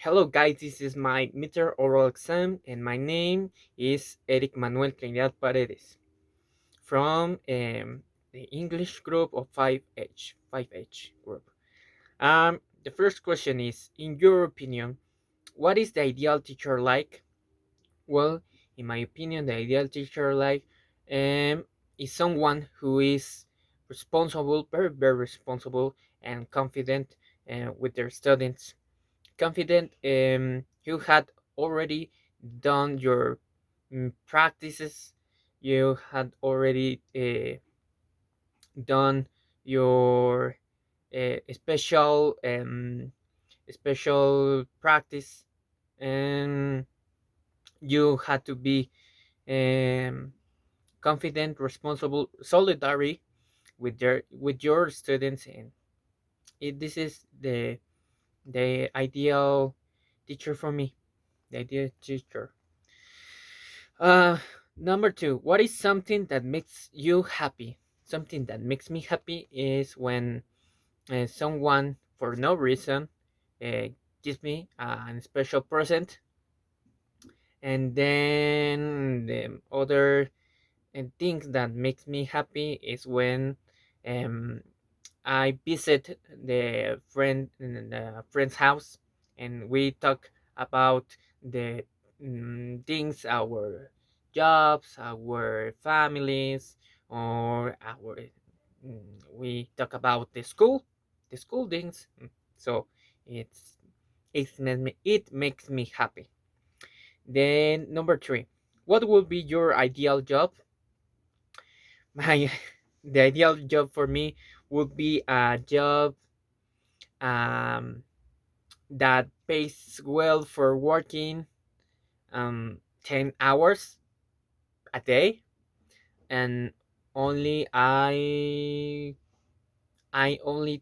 Hello guys, this is my Mithterm oral exam and my name is Eric Manuel Trinidad Paredes from the English group of 5H group. The first question is, in your opinion, what is the ideal teacher like? Well, in my opinion, the ideal teacher like is someone who is responsible, very responsible and confident with their students, confident you had already done your practices, you had already done your special practice, and you had to be um, confident, responsible, solidary with your students, and this is the ideal teacher for me, the ideal teacher. Uh, Number two, what is something that makes you happy? Something that makes me happy is when someone, for no reason, uh, gives me a special present, and then the other things that makes me happy is when um, I visit the friend's house, and we talk about the things, our jobs, our families, or our we talk about the school things. So it's it makes me happy. Then number three, what would be your ideal job? My the ideal job for me would be a job um, that pays well for working 10 hours a day, and only I only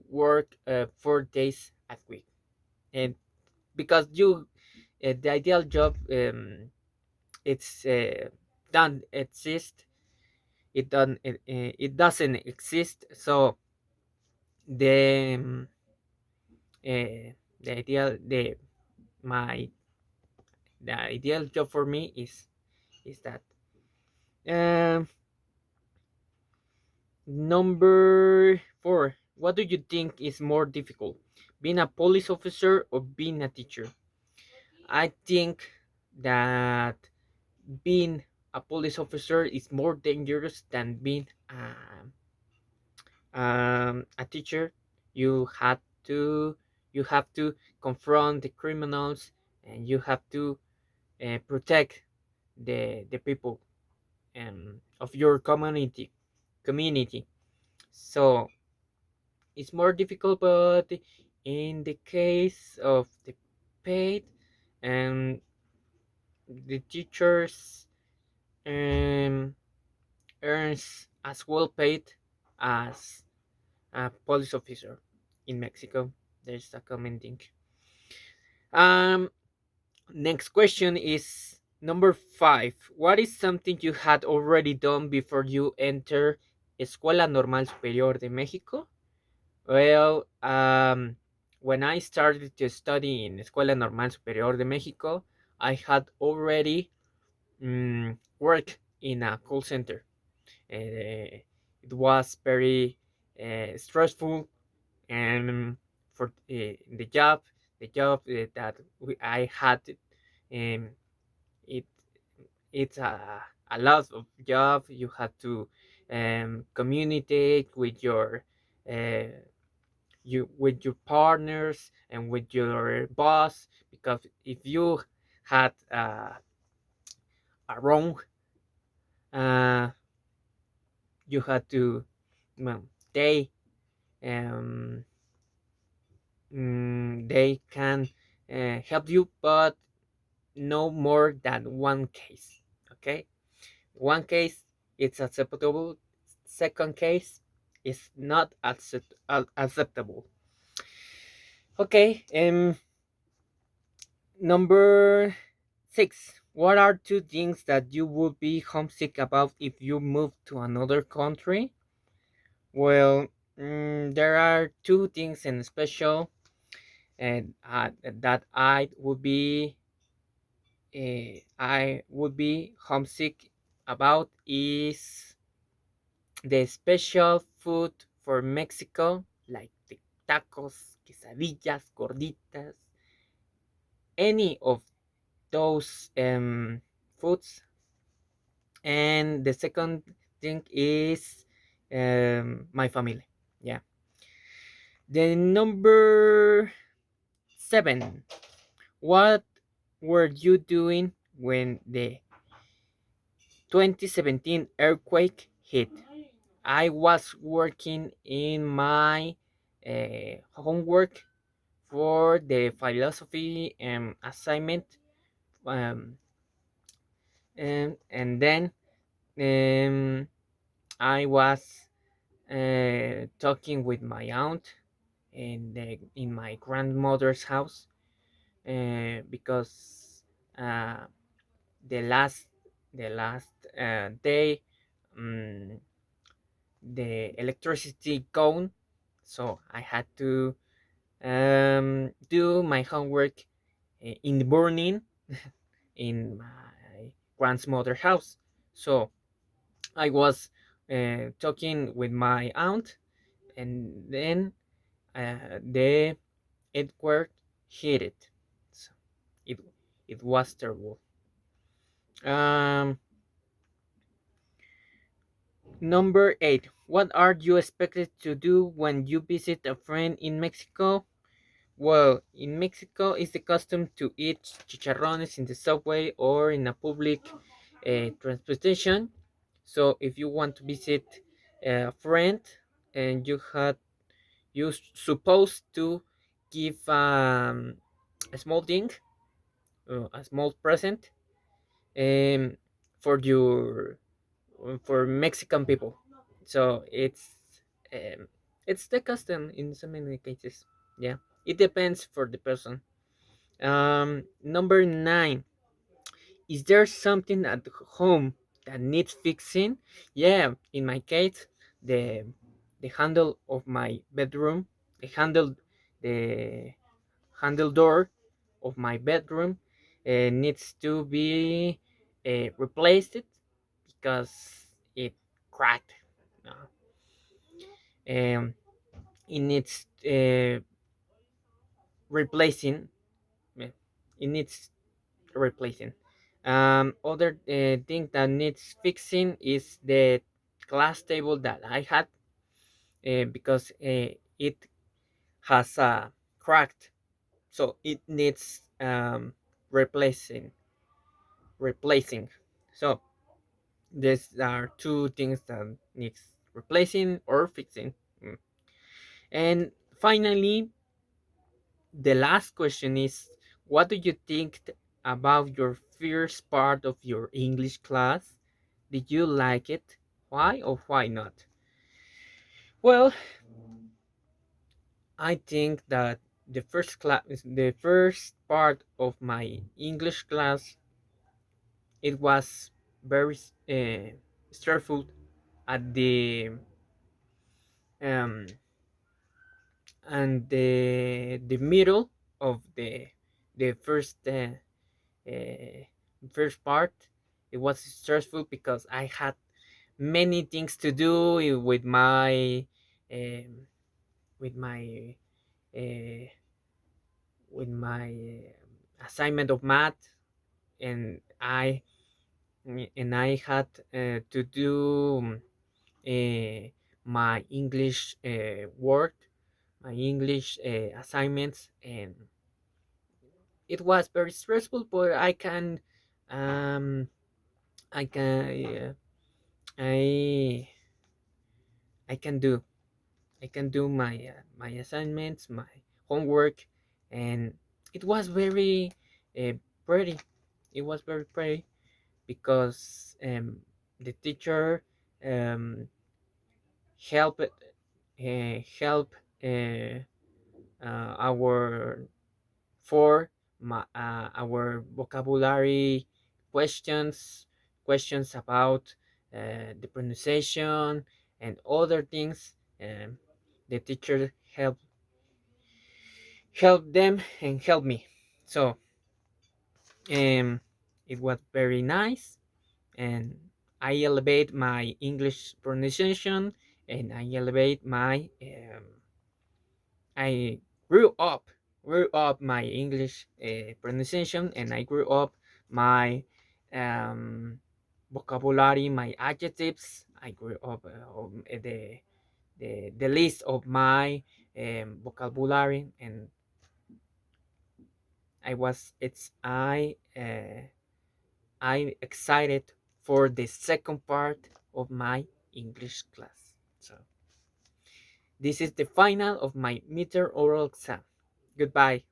work 4 days a week, and because you the ideal job it's don't exist, it doesn't exist. So the the ideal the my the ideal job for me is that. Um, Number four, what do you think is more difficult, being a police officer or being a teacher? I think that being a police officer is more dangerous than being a teacher. You have to you have to confront the criminals, and you have to protect the people of your community. So it's more difficult, but in the case of the paid, and the teachers um, earns as well paid as a police officer in Mexico. There's a common thing. Um, Next question is number five. What is something you had already done before you enter Escuela Normal Superior de Mexico? Well, when I started to study in Escuela Normal Superior de Mexico, I had already worked in a call center. It was very stressful, and for the job that I had, um, it it's a lot of job. You have to communicate with uh, with your partners and with your boss, because if you had a wrong, uh, you had to, well, um, they can help you, but no more than one case. Okay, one case it's acceptable, second case is not acceptable. Okay, number six. What are two things that you would be homesick about if you moved to another country? Well, there are two things in special. and that I would be homesick about is the special food for Mexico, like the tacos, quesadillas, gorditas, any of those foods. And the second thing is my family. Yeah. The number seven. What were you doing when the 2017 earthquake hit? I was working in my homework for the philosophy assignment, um, and then um, I was talking with my aunt in my grandmother's house because uh, the last day um, the electricity gone, so I had to do my homework in the morning in my grandmother's house. So I was talking with my aunt, and then the earthquake hit it. So it it was terrible. Um, Number eight. What are you expected to do when you visit a friend in Mexico? Well, in Mexico, it's the custom to eat chicharrones in the subway or in a public transportation. So, if you want to visit a friend, and you supposed to give a small thing, a small present, um, for your for Mexican people. So um, it's the custom in so many cases. Yeah, it depends for the person. Number nine. Is there something at home that needs fixing? Yeah, in my case, the the handle of my bedroom, the the handle door of my bedroom needs to be replaced because it cracked. Uh, Um, it needs replacing. eh, It needs replacing. Other thing that needs fixing is the class table that I had because it has cracked, so it needs replacing. So these are two things that needs replacing or fixing. Mm. And finally, the last question is, what do you think about your first part of your English class? Did you like it? Why or why not? Well, I think that the first part of my English class, it was very stressful at um the middle of the uh, first part. It was stressful because I had many things to do um, with my uh, assignment of math, and I had to do my English work, my English assignments, and it was very stressful. But um, I can, I, I can do, my assignments, my homework, and it was very uh, pretty. It was very pretty because the teacher um, helped help our for our vocabulary questions, questions about the pronunciation and other things. The teacher helped help them and help me. So um, it was very nice, and I elevate my English pronunciation, and I elevate my I grew up my English pronunciation, and I grew up my um, vocabulary, my adjectives. I grew up the list of my vocabulary, and I'm excited for the second part of my English class. So this is the final of my midterm oral exam. Goodbye.